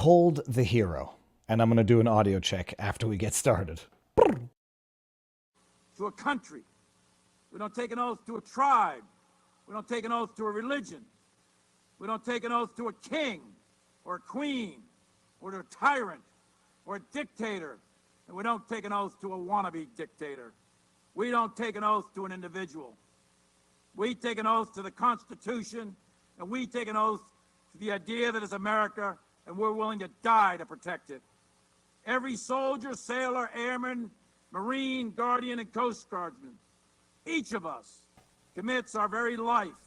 behold the hero. And I'm going to do an audio check after we get started. To a country. We don't take an oath to a tribe. We don't take an oath to a religion. We don't take an oath to a king or a queen or to a tyrant or a dictator. And we don't take an oath to a wannabe dictator. We don't take an oath to an individual. We take an oath to the Constitution, and we take an oath to the idea that it's America, and we're willing to die to protect it. Every soldier, sailor, airman, Marine, Guardian, and Coast Guardsman, each of us commits our very life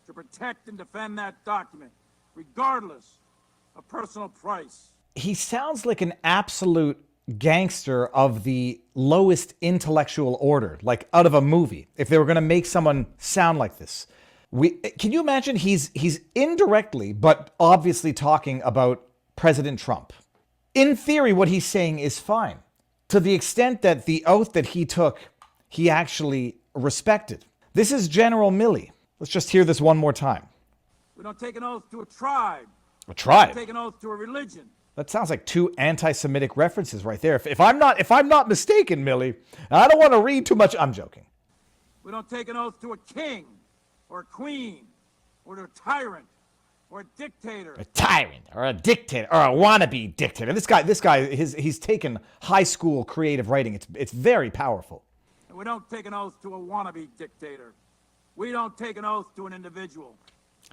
to protect and defend that document, regardless of personal price. He sounds like an absolute gangster of the lowest intellectual order, like out of a movie, if they were going to make someone sound like this. Can you imagine he's indirectly, but obviously talking about President Trump. In theory, what he's saying is fine, to the extent that the oath that he took, he actually respected. This is General Milley. Let's just hear this one more time. We don't take an oath to a tribe. A tribe? We don't take an oath to a religion. That sounds like two anti-Semitic references right there. If I'm not mistaken, Millie, I don't want to read too much. I'm joking. We don't take an oath to a king or a queen or to a tyrant or a dictator. A tyrant or a dictator or a wannabe dictator. This guy, he's taken high school creative writing. It's very powerful. And we don't take an oath to a wannabe dictator. We don't take an oath to an individual.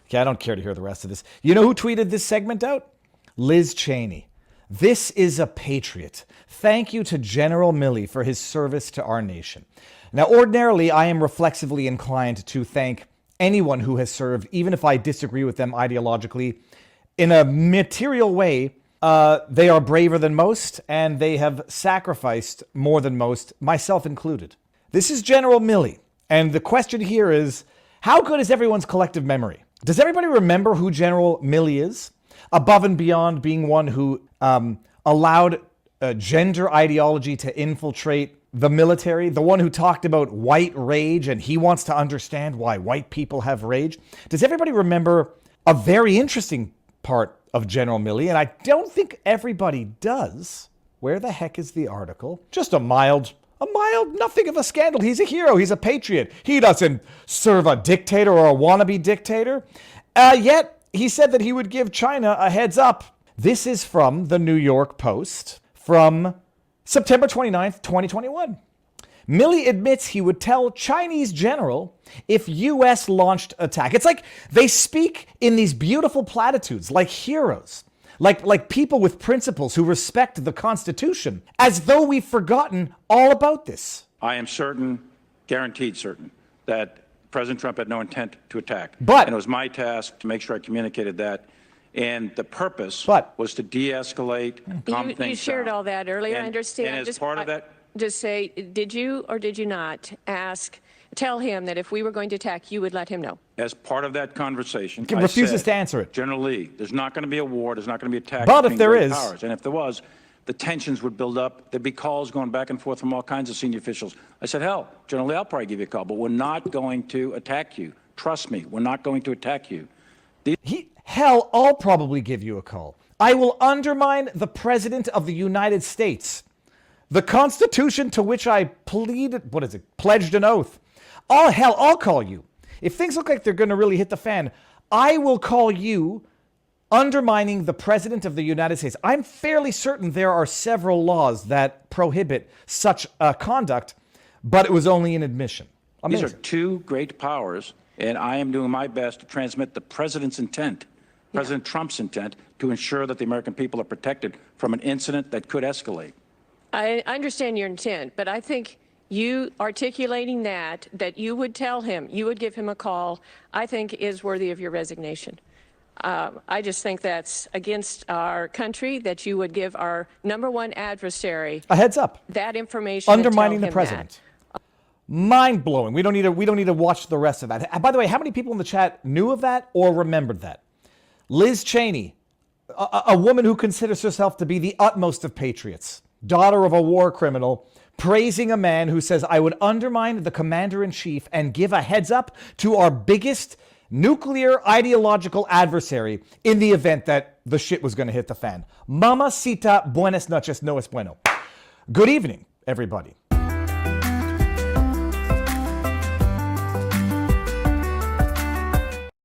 Okay, I don't care to hear the rest of this. You know who tweeted this segment out? Liz Cheney. This is a patriot. Thank you to General Milley for his service to our nation. Now, ordinarily, I am reflexively inclined to thank anyone who has served, even if I disagree with them ideologically. In a material way, they are braver than most, and they have sacrificed more than most, myself included. This is General Milley, and the question here is, how good is everyone's collective memory? Does everybody remember who General Milley is? Above and beyond being one who allowed gender ideology to infiltrate the military, the one who talked about white rage, and he wants to understand why white people have rage. Does everybody remember a very interesting part of General Milley? And I don't think everybody does. Where the heck is the article? Just a mild, nothing of a scandal. He's a hero. He's a patriot. He doesn't serve a dictator or a wannabe dictator. Yet, he said that he would give China a heads up. This is from the New York Post from September 29th, 2021. Milley admits he would tell Chinese general if U.S. launched attack. It's like they speak in these beautiful platitudes, like heroes, like people with principles who respect the Constitution, as though we've forgotten all about this. I am certain, guaranteed certain, that President Trump had no intent to attack. But and it was my task to make sure I communicated that. And the purpose was to de-escalate, calm things down. You shared all that earlier. I understand. And as part of that, just say, did you or did you not tell him that if we were going to attack, you would let him know? as part of that conversation, he refuses to answer it. General Lee, there's not going to be a war. There's not going to be attack. But if there is, powers. And if there was, the tensions would build up. There'd be calls going back and forth from all kinds of senior officials. I said, hell, General Lee, I'll probably give you a call, but we're not going to attack you. Trust me, we're not going to attack you. Hell, I'll probably give you a call. I will undermine the President of the United States, the Constitution to which I pledged an oath. I'll call you. If things look like they're going to really hit the fan, I will call you undermining the President of the United States. I'm fairly certain there are several laws that prohibit such conduct, but it was only an admission. Amazing. These are two great powers, and I am doing my best to transmit the President's intent, President Trump's intent, to ensure that the American people are protected from an incident that could escalate. I understand your intent, but I think you articulating that you would tell him, you would give him a call, I think is worthy of your resignation. I just think that's against our country, that you would give our number one adversary a heads up. That information. Undermining the President. Mind blowing. We don't need to watch the rest of that. By the way, how many people in the chat knew of that or remembered that? Liz Cheney, a woman who considers herself to be the utmost of patriots, daughter of a war criminal, praising a man who says, I would undermine the commander-in-chief and give a heads up to our biggest nuclear ideological adversary in the event that the shit was going to hit the fan. Mamacita, buenas noches, no es bueno. Good evening, everybody.